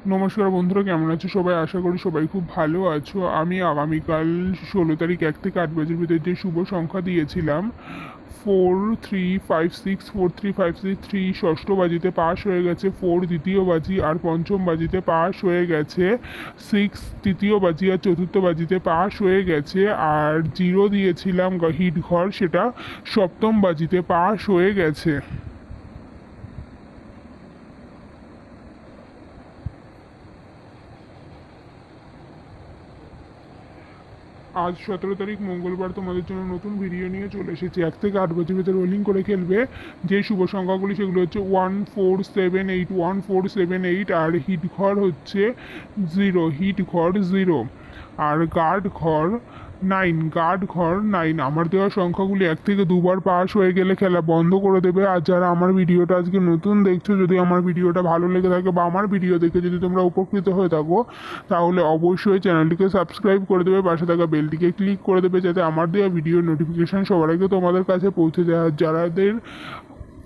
নমস্কার বন্ধুরা, কেমন আছো সবাই? আশা করি সবাই খুব ভালো আছো। আমি আগামীকাল 16 তারিখ 1 থেকে 8 বাজের ভিতরে যে শুভ সংখ্যা দিয়েছিলাম 4356, 4356, 3 ষষ্ঠ বাজিতে পাস হয়ে গেছে, 4 দ্বিতীয় বাজি আর পঞ্চম বাজিতে পাস হয়ে গেছে, 6 তৃতীয় বাজি আর চতুর্থ বাজিতে পাস হয়ে গেছে, আর 0 দিয়েছিলাম হিট ঘর, সেটা সপ্তম বাজিতে পাস হয়ে গেছে। আজ 17 তারিখ মঙ্গলবার তোমাদের জন্য নতুন ভিডিও নিয়ে চলে এসেছি। 1 থেকে 8 বছর ভিতরে রোলিং করে খেলবে। যে শুভ সংখ্যাগুলি সেগুলো হচ্ছে 1478, 1478, আর হিট ঘর হচ্ছে 0, হিট ঘর 0, আর গার্ড ঘর 9, গার্ড ঘর 9। আমার দেওয়া সংখ্যাগুলি 1 থেকে 2 বার পাস হয়ে গেলে খেলা বন্ধ করে দেবে। আর যারা আমার ভিডিওটা আজকে নতুন দেখছো, যদি আমার ভিডিওটা ভালো লেগে থাকে বা আমার ভিডিও দেখে যদি তোমরা উপকৃত হয়ে থাকো, তাহলে অবশ্যই চ্যানেলটিকে সাবস্ক্রাইব করে দেবে, পাশে থাকা বেলটিকে ক্লিক করে দেবে, যাতে আমার দেওয়া ভিডিওর নোটিফিকেশান সবার আগে তোমাদের কাছে পৌঁছে যায়। আর যাদের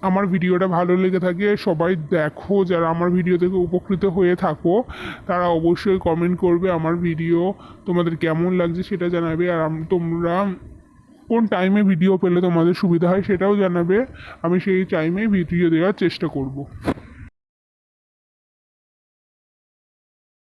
আমার ভিডিওটা ভালো লেগে থাকে সবাই দেখো, যারা আমার ভিডিও থেকে উপকৃত হয়ে থাকো তারা অবশ্যই কমেন্ট করবে, আমার ভিডিও তোমাদের কেমন লাগছে সেটা জানাবে। আর তোমরা কোন টাইমে ভিডিও পেলে তোমাদের সুবিধা হয় সেটাও জানাবে। আমি সেই টাইমে ভিডিও দেওয়ার চেষ্টা করব।